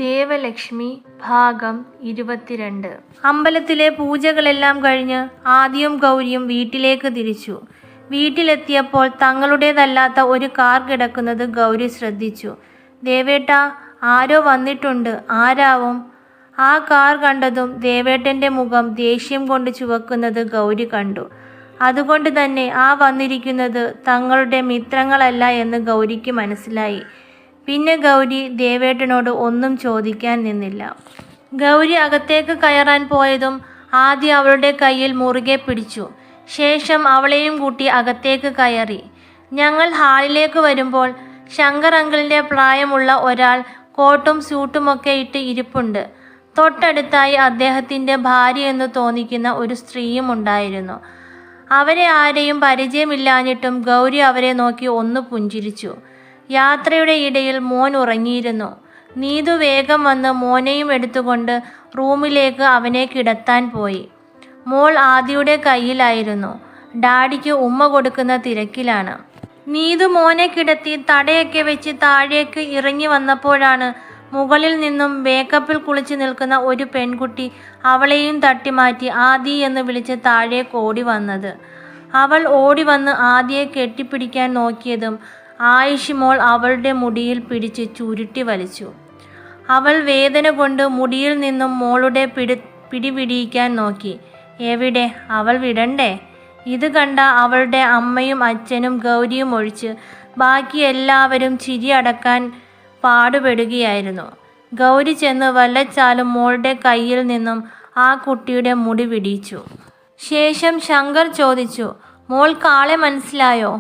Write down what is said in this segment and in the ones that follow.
ദേവലക്ഷ്മി ഭാഗം 22. അമ്പലത്തിലെ പൂജകളെല്ലാം കഴിഞ്ഞ് ആദിയും ഗൗരിയും വീട്ടിലേക്ക് തിരിച്ചു. വീട്ടിലെത്തിയപ്പോൾ തങ്ങളുടേതല്ലാത്ത ഒരു കാർ കിടക്കുന്നത് ഗൗരി ശ്രദ്ധിച്ചു. ദേവേട്ടാ, ആരോ വന്നിട്ടുണ്ട്. ആരാവും? ആ കാർ കണ്ടതും ദേവേട്ടൻ്റെ മുഖം ദേഷ്യം കൊണ്ട് ചുവക്കുന്നത് ഗൗരി കണ്ടു. അതുകൊണ്ട് തന്നെ ആ വന്നിരിക്കുന്നത് തങ്ങളുടെ മിത്രങ്ങളല്ല എന്ന് ഗൗരിക്ക് മനസ്സിലായി. പിന്നെ ഗൗരി ദേവേട്ടനോട് ഒന്നും ചോദിക്കാൻ നിന്നില്ല. ഗൗരി അകത്തേക്ക് കയറാൻ പോയതും ആദ്യം അവളുടെ കയ്യിൽ മുറുകെ പിടിച്ചു. ശേഷം അവളെയും കൂട്ടി അകത്തേക്ക് കയറി. ഞങ്ങൾ ഹാളിലേക്ക് വരുമ്പോൾ ശങ്കർ അങ്കിളിൻ്റെ പ്രായമുള്ള ഒരാൾ കോട്ടും സ്യൂട്ടുമൊക്കെ ഇട്ട് ഇരിപ്പുണ്ട്. തൊട്ടടുത്തായി അദ്ദേഹത്തിൻ്റെ ഭാര്യയെന്ന് തോന്നിക്കുന്ന ഒരു സ്ത്രീയും ഉണ്ടായിരുന്നു. അവരെ ആരെയും പരിചയമില്ലാഞ്ഞിട്ടും ഗൗരി അവരെ നോക്കി ഒന്ന് പുഞ്ചിരിച്ചു. യാത്രയുടെ ഇടയിൽ മോൻ ഉറങ്ങിയിരുന്നു. നീതു വേഗം വന്ന് മോനെയും എടുത്തുകൊണ്ട് റൂമിലേക്ക് അവനെ കിടത്താൻ പോയി. മോൾ ആദിയുടെ കയ്യിലായിരുന്നു. ഡാഡിക്ക് ഉമ്മ കൊടുക്കുന്ന തിരക്കിലാണ്. നീതു മോനെ കിടത്തി തടയൊക്കെ വെച്ച് താഴേക്ക് ഇറങ്ങി വന്നപ്പോഴാണ് മുകളിൽ നിന്നും മേക്കപ്പിൽ കുളിച്ച് നിൽക്കുന്ന ഒരു പെൺകുട്ടി അവളെയും തട്ടിമാറ്റി ആദി എന്ന് വിളിച്ച് താഴേക്ക് ഓടി വന്നത്. അവൾ ഓടി വന്ന് ആദിയെ കെട്ടിപ്പിടിക്കാൻ നോക്കിയതും ആയിഷ് മോൾ അവളുടെ മുടിയിൽ പിടിച്ച് ചുരുട്ടി വലിച്ചു. അവൾ വേദന കൊണ്ട് മുടിയിൽ നിന്നും മോളുടെ പിടിപിടിയിക്കാൻ നോക്കി. എവിടെ? അവൾ വിടണ്ടേ? ഇത് കണ്ട അവളുടെ അമ്മയും അച്ഛനും ഗൗരിയും ഒഴിച്ച് ബാക്കി എല്ലാവരും ചിരി അടക്കാൻ പാടുപെടുകയായിരുന്നു. ഗൗരി ചെന്ന് വല്ലച്ചാലും മോളുടെ കയ്യിൽ നിന്നും ആ കുട്ടിയുടെ മുടി വിടിച്ചു. ശേഷം ശങ്കർ ചോദിച്ചു, മോൾക്ക് ആളെ മനസ്സിലായോ?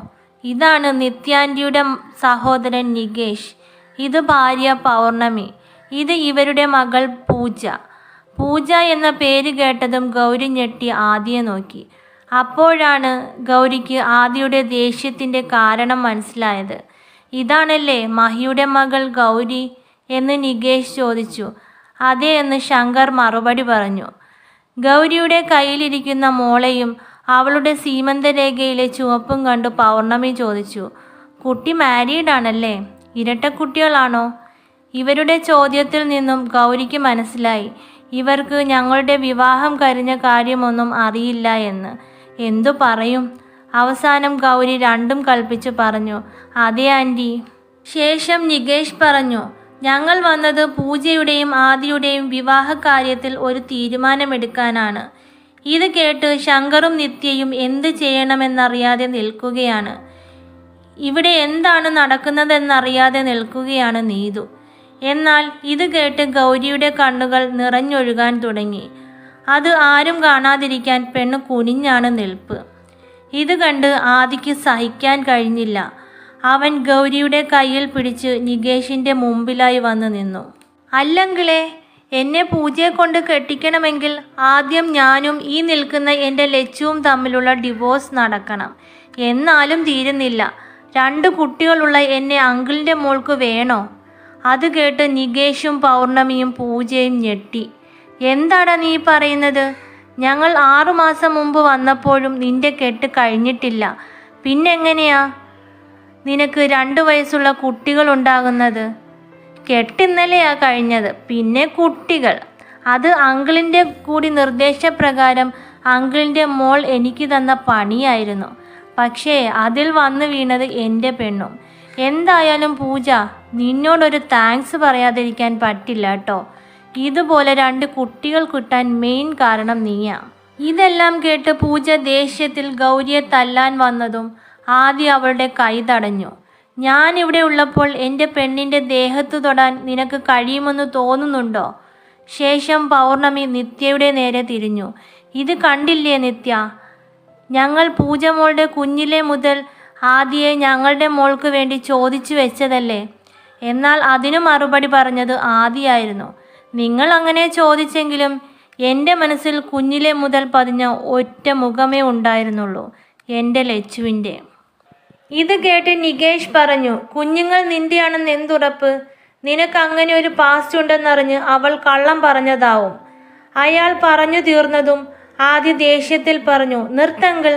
ഇതാണ് നിത്യാൻ്റിയുടെ സഹോദരൻ നികേഷ്. ഇത് ഭാര്യ പൗർണമി. ഇത് ഇവരുടെ മകൾ പൂജ. പൂജ എന്ന പേര് കേട്ടതും ഗൗരി ഞെട്ടി ആദിയെ നോക്കി. അപ്പോഴാണ് ഗൗരിക്ക് ആദിയുടെ ദേഷ്യത്തിൻ്റെ കാരണം മനസ്സിലായത്. ഇതാണല്ലേ മഹിയുടെ മകൾ ഗൗരി എന്ന് നികേഷ് ചോദിച്ചു. അതെ എന്ന് ശങ്കർ മറുപടി പറഞ്ഞു. ഗൗരിയുടെ കയ്യിലിരിക്കുന്ന മോളെയും അവളുടെ സീമന്തരേഖയിലെ ചുവപ്പും കണ്ടു പൗർണമി ചോദിച്ചു, കുട്ടി മാരീഡാണല്ലേ? ഇരട്ടക്കുട്ടികളാണോ? ഇവരുടെ ചോദ്യത്തിൽ നിന്നും ഗൗരിക്ക് മനസ്സിലായി ഇവർക്ക് ഞങ്ങളുടെ വിവാഹം കഴിഞ്ഞ കാര്യമൊന്നും അറിയില്ല എന്ന്. എന്തു പറയും? അവസാനം ഗൗരി രണ്ടും കൽപ്പിച്ചു പറഞ്ഞു, അതെ ആൻറ്റി. ശേഷം നികേഷ് പറഞ്ഞു, ഞങ്ങൾ വന്നത് പൂജയുടെയും ആദിയുടെയും വിവാഹ കാര്യത്തിൽ ഒരു തീരുമാനമെടുക്കാനാണ്. ഇത് കേട്ട് ശങ്കറും നിത്യയും എന്ത് ചെയ്യണമെന്നറിയാതെ നിൽക്കുകയാണ്. ഇവിടെ എന്താണ് നടക്കുന്നതെന്നറിയാതെ നിൽക്കുകയാണ് നീതു. എന്നാൽ ഇത് കേട്ട് ഗൗരിയുടെ കണ്ണുകൾ നിറഞ്ഞൊഴുകാൻ തുടങ്ങി. അത് ആരും കാണാതിരിക്കാൻ പെണ്ണ് കുനിഞ്ഞാണ് നിൽപ്പ്. ഇത് കണ്ട് ആദിക്ക് സഹിക്കാൻ കഴിഞ്ഞില്ല. അവൻ ഗൗരിയുടെ കയ്യിൽ പിടിച്ച് നികേഷിൻ്റെ മുമ്പിലായി വന്ന് നിന്നു. അല്ലെങ്കിലേ, എന്നെ പൂജയെ കൊണ്ട് കെട്ടിക്കണമെങ്കിൽ ആദ്യം ഞാനും ഈ നിൽക്കുന്ന എൻ്റെ ലച്ചുവും തമ്മിലുള്ള ഡിവോഴ്സ് നടക്കണം. എന്നാലും തീരുന്നില്ല. 2 കുട്ടികളുള്ള എന്നെ അങ്കിളിൻ്റെ മോൾക്ക് വേണോ? അത് കേട്ട് നികേഷും പൗർണമിയും പൂജയും ഞെട്ടി. എന്താടാ നീ പറയുന്നത്? ഞങ്ങൾ 6 മാസം മുമ്പ് വന്നപ്പോഴും നിന്റെ കെട്ട് കഴിഞ്ഞിട്ടില്ല. പിന്നെങ്ങനെയാ നിനക്ക് 2 വയസ്സുള്ള കുട്ടികളുണ്ടാകുന്നത്? കെട്ടിന്നലെയാ കഴിഞ്ഞത്. പിന്നെ കുട്ടികൾ? അത് അങ്കിളിൻ്റെ കൂടി നിർദ്ദേശപ്രകാരം അങ്കിളിൻ്റെ മോൾ എനിക്ക് തന്ന പണിയായിരുന്നു. പക്ഷേ അതിൽ വന്നു വീണത് എൻ്റെ പെണ്ണും. എന്തായാലും പൂജ, നിന്നോടൊരു താങ്ക്സ് പറയാതിരിക്കാൻ പറ്റില്ല കേട്ടോ. ഇതുപോലെ 2 കുട്ടികൾ കിട്ടാൻ മെയിൻ കാരണം നീയാ. ഇതെല്ലാം കേട്ട് പൂജ ദേഷ്യത്തിൽ ഗൗരിയെ തല്ലാൻ വന്നതും ആദ്യം അവളുടെ കൈ തടഞ്ഞു. ഞാനിവിടെ ഉള്ളപ്പോൾ എൻ്റെ പെണ്ണിൻ്റെ ദേഹത്ത് തൊടാൻ നിനക്ക് കഴിയുമെന്ന് തോന്നുന്നുണ്ടോ? ശേഷം പൗർണമി നിത്യയുടെ നേരെ തിരിഞ്ഞു. ഇത് കണ്ടില്ലേ നിത്യ? ഞങ്ങൾ പൂജ മോളുടെ കുഞ്ഞിലെ മുതൽ ആദിയെ ഞങ്ങളുടെ മോൾക്ക് വേണ്ടി ചോദിച്ചു വെച്ചതല്ലേ? എന്നാൽ അതിനു മറുപടി പറഞ്ഞത് ആദിയായിരുന്നു. നിങ്ങൾ അങ്ങനെ ചോദിച്ചെങ്കിലും എൻ്റെ മനസ്സിൽ കുഞ്ഞിലെ മുതൽ പതിഞ്ഞ ഒറ്റ മുഖമേ ഉണ്ടായിരുന്നുള്ളൂ, എൻ്റെ ലച്ചുവിൻ്റെ. ഇത് കേട്ട് നികേഷ് പറഞ്ഞു, കുഞ്ഞുങ്ങൾ നിൻ്റെയാണെന്ന് എന്തുറപ്പ്? നിനക്ക് അങ്ങനെ ഒരു പാസ്റ്റ് ഉണ്ടെന്നറിഞ്ഞ് അവൾ കള്ളം പറഞ്ഞതാവും. അയാൾ പറഞ്ഞു തീർന്നതും ആദ്യ ദേഷ്യത്തിൽ പറഞ്ഞു, നിർത്തങ്കിൾ,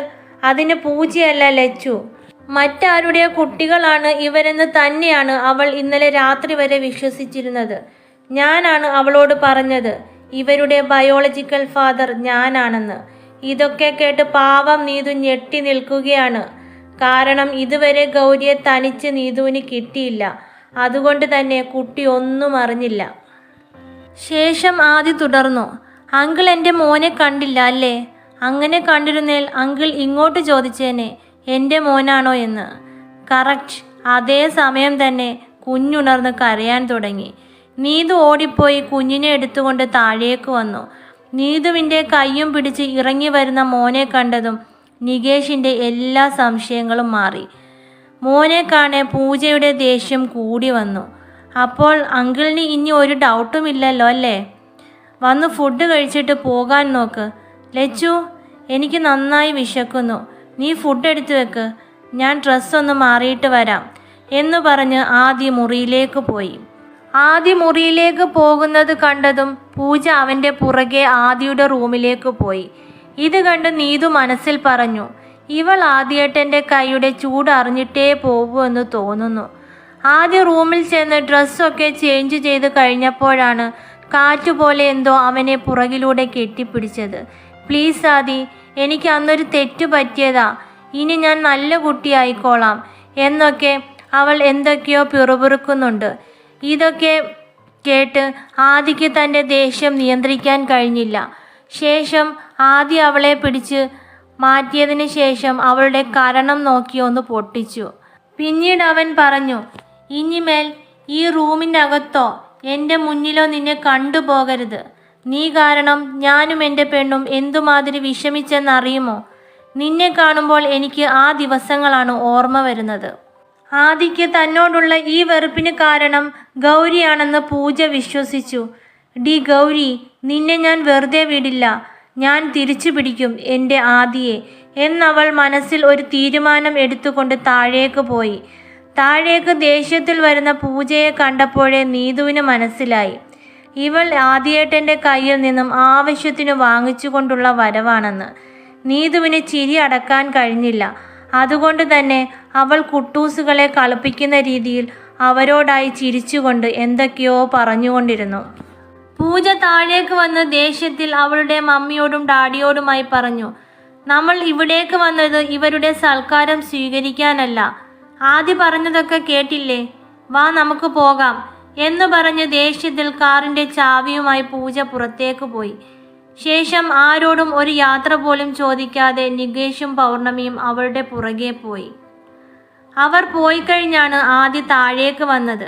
അതിന് പൂജയല്ല ലച്ചു. മറ്റാരുടെ കുട്ടികളാണ് ഇവരെന്ന് തന്നെയാണ് അവൾ ഇന്നലെ രാത്രി വരെ വിശ്വസിച്ചിരുന്നത്. ഞാനാണ് അവളോട് പറഞ്ഞത് ഇവരുടെ ബയോളജിക്കൽ ഫാദർ ഞാനാണെന്ന്. ഇതൊക്കെ കേട്ട് പാവം നീതു ഞെട്ടി നിൽക്കുകയാണ്. കാരണം ഇതുവരെ ഗൗരിയെ തനിച്ച് നീതുവിന് കിട്ടിയില്ല. അതുകൊണ്ട് തന്നെ കുട്ടി ഒന്നും അറിഞ്ഞില്ല. ശേഷം ആദി തുടർന്നു, അങ്കിൾ എൻ്റെ മോനെ കണ്ടില്ല അല്ലേ? അങ്ങനെ കണ്ടിരുന്നേൽ അങ്കിൾ ഇങ്ങോട്ട് ചോദിച്ചേനെ എൻ്റെ മോനാണോ എന്ന്. കറക്റ്റ്. അതേ സമയം തന്നെ കുഞ്ഞുണർന്ന് കരയാൻ തുടങ്ങി. നീതു ഓടിപ്പോയി കുഞ്ഞിനെ എടുത്തുകൊണ്ട് താഴേക്ക് വന്നു. നീതുവിൻ്റെ കയ്യും പിടിച്ച് ഇറങ്ങി വരുന്ന മോനെ കണ്ടതും നികേഷിൻ്റെ എല്ലാ സംശയങ്ങളും മാറി. മോനെ കാണെ പൂജയുടെ ദേഷ്യം കൂടി വന്നു. അപ്പോൾ അങ്കിളിന് ഇനി ഒരു ഡൗട്ടുമില്ലല്ലോ അല്ലേ? വന്ന് ഫുഡ് കഴിച്ചിട്ട് പോകാൻ നോക്ക്. ലച്ചു, എനിക്ക് നന്നായി വിശക്കുന്നു. നീ ഫുഡ് എടുത്തു വെക്ക്, ഞാൻ ഡ്രസ്സൊന്ന് മാറിയിട്ട് വരാം എന്നു പറഞ്ഞ് ആദി മുറിയിലേക്ക് പോയി. ആദി മുറിയിലേക്ക് പോകുന്നത് കണ്ടതും പൂജ അവൻ്റെ പുറകെ ആദിയുടെ റൂമിലേക്ക് പോയി. ഇത് കണ്ട് നീതു മനസ്സിൽ പറഞ്ഞു, ഇവൾ ആദിയേട്ടൻ്റെ കൈയുടെ ചൂട് അറിഞ്ഞിട്ടേ പോകൂ എന്ന് തോന്നുന്നു. ആദ്യ റൂമിൽ ചെന്ന് ഡ്രസ്സൊക്കെ ചേഞ്ച് ചെയ്ത് കഴിഞ്ഞപ്പോഴാണ് കാറ്റുപോലെ എന്തോ അവനെ പുറകിലൂടെ കെട്ടിപ്പിടിച്ചത്. പ്ലീസ് ആദി, എനിക്ക് അന്നൊരു തെറ്റു പറ്റിയതാ. ഇനി ഞാൻ നല്ല കുട്ടിയായിക്കോളാം എന്നൊക്കെ അവൾ എന്തൊക്കെയോ പിറുപിറുക്കുന്നുണ്ട്. ഇതൊക്കെ കേട്ട് ആദിക്ക് തൻ്റെ ദേഷ്യം നിയന്ത്രിക്കാൻ കഴിഞ്ഞില്ല. ശേഷം ആദി അവളെ പിടിച്ച് മാറ്റിയതിന് ശേഷം അവളുടെ കരണം നോക്കി ഒന്ന് പൊട്ടിച്ചു. പിന്നീട് അവൻ പറഞ്ഞു, ഇനിമേൽ ഈ റൂമിനകത്തോ എൻ്റെ മുന്നിലോ നിന്നെ കണ്ടുപോകരുത്. നീ കാരണം ഞാനും എൻ്റെ പെണ്ണും എന്തുമാതിരി വിഷമിച്ചെന്നറിയുമോ? നിന്നെ കാണുമ്പോൾ എനിക്ക് ആ ദിവസങ്ങളാണ് ഓർമ്മ വരുന്നത്. ആദിക്ക് തന്നോടുള്ള ഈ വെറുപ്പിന് കാരണം ഗൗരിയാണെന്ന് പൂജ വിശ്വസിച്ചു. ഡി ഗൗരി, നിന്നെ ഞാൻ വെറുതെ വിടില്ല. ഞാൻ തിരിച്ചു പിടിക്കും എൻ്റെ ആദിയെ എന്നവൾ മനസ്സിൽ ഒരു തീരുമാനം എടുത്തുകൊണ്ട് താഴേക്ക് പോയി. താഴേക്ക് ദേഷ്യത്തിൽ വരുന്ന പൂജയെ കണ്ടപ്പോഴേ നീതുവിന് മനസ്സിലായി, ഇവൾ ആദിയേട്ടൻ്റെ കയ്യിൽ നിന്നും ആവശ്യത്തിന് വാങ്ങിച്ചുകൊണ്ടുള്ള വരവാണെന്ന്. നീതുവിന് ചിരി അടക്കാൻ കഴിഞ്ഞില്ല. അതുകൊണ്ട് തന്നെ അവൾ കുട്ടൂസുകളെ കളിപ്പിക്കുന്ന രീതിയിൽ അവരോടായി ചിരിച്ചുകൊണ്ട് എന്തൊക്കെയോ പറഞ്ഞുകൊണ്ടിരുന്നു. പൂജ താഴേക്ക് വന്ന് ദേഷ്യത്തിൽ അവളുടെ മമ്മിയോടും ഡാഡിയോടുമായി പറഞ്ഞു, നമ്മൾ ഇവിടേക്ക് വന്നത് ഇവരുടെ സൽക്കാരം സ്വീകരിക്കാനല്ല. ആദ്യം പറഞ്ഞതൊക്കെ കേട്ടില്ലേ? വാ നമുക്ക് പോകാം എന്ന് പറഞ്ഞ് ദേഷ്യത്തിൽ കാറിൻ്റെ ചാവിയുമായി പൂജ പുറത്തേക്ക് പോയി. ശേഷം ആരോടും ഒരു യാത്ര പോലും ചോദിക്കാതെ നികേഷും പൗർണമിയും അവളുടെ പുറകെ പോയി. അവർ പോയി കഴിഞ്ഞാണ് ആദ്യ താഴേക്ക് വന്നത്.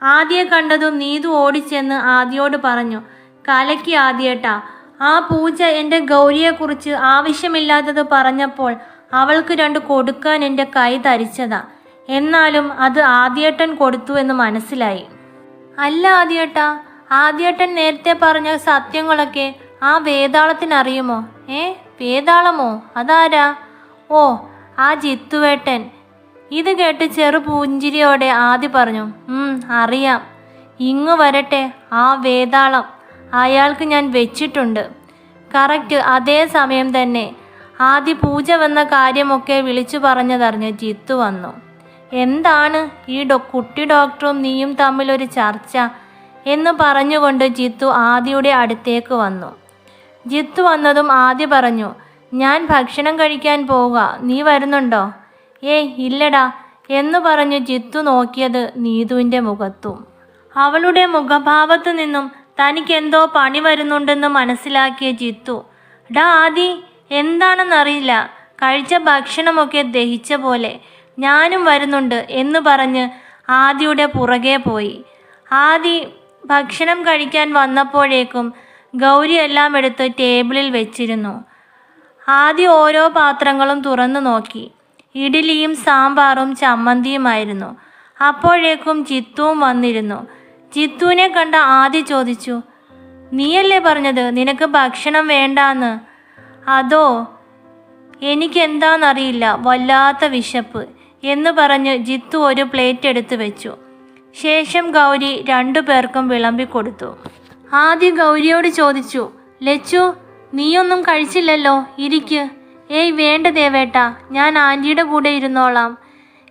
ആദ്യയെ കണ്ടതും നീതു ഓടിച്ചെന്ന് ആദ്യയോട് പറഞ്ഞു, കലക്കി ആദ്യേട്ടാ, ആ പൂജ എൻ്റെ ഗൗരിയെക്കുറിച്ച് ആവശ്യമില്ലാത്തത് പറഞ്ഞപ്പോൾ അവൾക്ക് 2 കൊടുക്കാൻ എൻ്റെ കൈ തരിച്ചതാ. എന്നാലും അത് ആദ്യേട്ടൻ കൊടുത്തു എന്ന് മനസ്സിലായി. അല്ല ആദ്യേട്ടാ, ആദ്യേട്ടൻ നേരത്തെ പറഞ്ഞ സത്യങ്ങളൊക്കെ ആ വേതാളത്തിനറിയുമോ? വേതാളമോ? അതാരാ? ഓ, ആ ജിത്തുവേട്ടൻ. ഇത് കേട്ട് ചെറു പുഞ്ചിരിയോടെ ആദി പറഞ്ഞു, അറിയാം. ഇങ്ങു വരട്ടെ ആ വേതാളം. അയാൾക്ക് ഞാൻ വെച്ചിട്ടുണ്ട്. കറക്റ്റ്. അതേ സമയം തന്നെ ആദി പൂജ വന്ന കാര്യമൊക്കെ വിളിച്ചു പറഞ്ഞതറിഞ്ഞ് ജിത്തു വന്നു. എന്താണ് ഈ കുട്ടി ഡോക്ടറും നീയും തമ്മിലൊരു ചർച്ച എന്ന് പറഞ്ഞുകൊണ്ട് ജിത്തു ആദിയുടെ അടുത്തേക്ക് വന്നു. ജിത്തു വന്നതും ആദി പറഞ്ഞു, ഞാൻ ഭക്ഷണം കഴിക്കാൻ പോവുക, നീ വരുന്നുണ്ടോ? ഇല്ലടാ എന്ന് പറഞ്ഞു ജിത്തു നോക്കിയത് നീതുവിൻ്റെ മുഖത്തും. അവളുടെ മുഖഭാവത്തു നിന്നും തനിക്കെന്തോ പണി വരുന്നുണ്ടെന്ന് മനസ്സിലാക്കിയ ജിത്തു, ഡാ ആദി, എന്താണെന്നറിയില്ല, കഴിച്ച ഭക്ഷണമൊക്കെ ദഹിച്ച പോലെ, ഞാനും വരുന്നുണ്ട് എന്ന് പറഞ്ഞ് ആദിയുടെ പുറകെ പോയി. ആദി ഭക്ഷണം കഴിക്കാൻ വന്നപ്പോഴേക്കും ഗൗരി എല്ലാം എടുത്ത് ടേബിളിൽ വെച്ചിരുന്നു. ആദി ഓരോ പാത്രങ്ങളും തുറന്നു നോക്കി. ഇഡ്ഡലിയും സാമ്പാറും ചമ്മന്തിയുമായിരുന്നു. അപ്പോഴേക്കും ജിത്തുവും വന്നിരുന്നു. ജിത്തുവിനെ കണ്ട ആദി ചോദിച്ചു, നീയല്ലേ പറഞ്ഞത് നിനക്ക് ഭക്ഷണം വേണ്ടാന്ന്? അതോ, എനിക്കെന്താണെന്നറിയില്ല, വല്ലാത്ത വിശപ്പ് എന്ന് പറഞ്ഞ് ജിത്തു ഒരു പ്ലേറ്റ് എടുത്തു വെച്ചു. ശേഷം ഗൗരി 2 പേർക്കും വിളമ്പിക്കൊടുത്തു. ആദി ഗൗരിയോട് ചോദിച്ചു, ലച്ചു, നീയൊന്നും കഴിച്ചില്ലല്ലോ, ഇരിക്ക്. വേണ്ട ദേവേട്ട, ഞാൻ ആൻറ്റിയുടെ കൂടെ ഇരുന്നോളാം.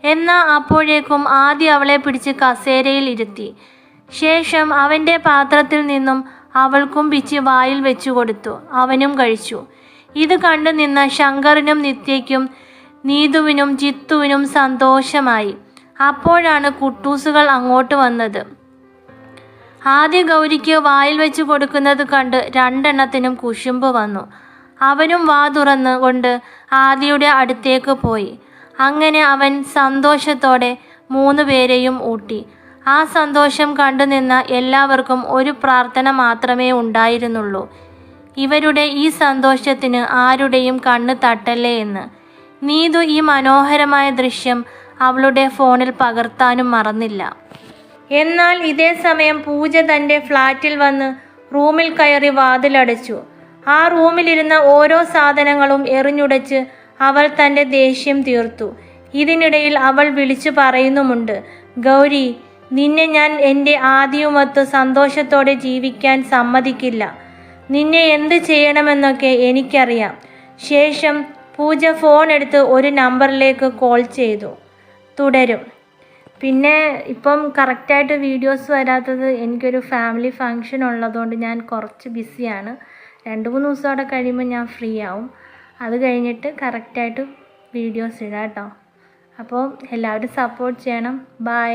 എന്നാൽ അപ്പോഴേക്കും ആദി അവളെ പിടിച്ച് കസേരയിൽ ഇരുത്തി. ശേഷം അവൻ്റെ പാത്രത്തിൽ നിന്നും അവൾക്കും പിച്ചി വായിൽ വെച്ചു കൊടുത്തു. അവനും കഴിച്ചു. ഇത് കണ്ടു നിന്ന ശങ്കറിനും നിത്യയ്ക്കും നീതുവിനും ജിത്തുവിനും സന്തോഷമായി. അപ്പോഴാണ് കുട്ടൂസുകൾ അങ്ങോട്ട് വന്നത്. ആദ്യ ഗൗരിക്ക് വായിൽ വെച്ച് കൊടുക്കുന്നത് കണ്ട് രണ്ടെണ്ണത്തിനും കുശുമ്പ് വന്നു. അവനും വാ തുറന്ന് കൊണ്ട് ആദിയുടെ അടുത്തേക്ക് പോയി. അങ്ങനെ അവൻ സന്തോഷത്തോടെ 3 പേരെയും ഊട്ടി. ആ സന്തോഷം കണ്ടു നിന്ന എല്ലാവർക്കും ഒരു പ്രാർത്ഥന മാത്രമേ ഉണ്ടായിരുന്നുള്ളൂ. ഇവരുടെ ഈ സന്തോഷത്തിന് ആരുടെയും കണ്ണ് തട്ടല്ലേ എന്ന്. നീതു ഈ മനോഹരമായ ദൃശ്യം അവളുടെ ഫോണിൽ പകർത്താനും മറന്നില്ല. എന്നാൽ ഇതേ സമയം പൂജ തൻ്റെ ഫ്ലാറ്റിൽ വന്ന് റൂമിൽ കയറി വാതിലടച്ചു. ആ റൂമിലിരുന്ന ഓരോ സാധനങ്ങളും എറിഞ്ഞുടച്ച് അവൾ തൻ്റെ ദേഷ്യം തീർത്തു. ഇതിനിടയിൽ അവൾ വിളിച്ചു പറയുന്നുമുണ്ട്, ഗൗരി, നിന്നെ ഞാൻ എൻ്റെ ആദിയുമൊത്ത് സന്തോഷത്തോടെ ജീവിക്കാൻ സമ്മതിക്കില്ല. നിന്നെ എന്ത് ചെയ്യണമെന്നൊക്കെ എനിക്കറിയാം. ശേഷം പൂജ ഫോൺ എടുത്ത് ഒരു നമ്പറിലേക്ക് കോൾ ചെയ്തു. തുടരും. പിന്നെ ഇപ്പം കറക്റ്റായിട്ട് വീഡിയോസ് വരാത്തത് എനിക്കൊരു ഫാമിലി ഫങ്ഷൻ ഉള്ളതുകൊണ്ട് ഞാൻ കുറച്ച് ബിസിയാണ്. 2-3 ദിവസം അവിടെ കഴിയുമ്പോൾ ഞാൻ ഫ്രീ ആവും. അത് കഴിഞ്ഞിട്ട് കറക്റ്റായിട്ട് വീഡിയോസ് ഇടാം കേട്ടോ. അപ്പോൾ എല്ലാവരും സപ്പോർട്ട് ചെയ്യണം. ബൈ.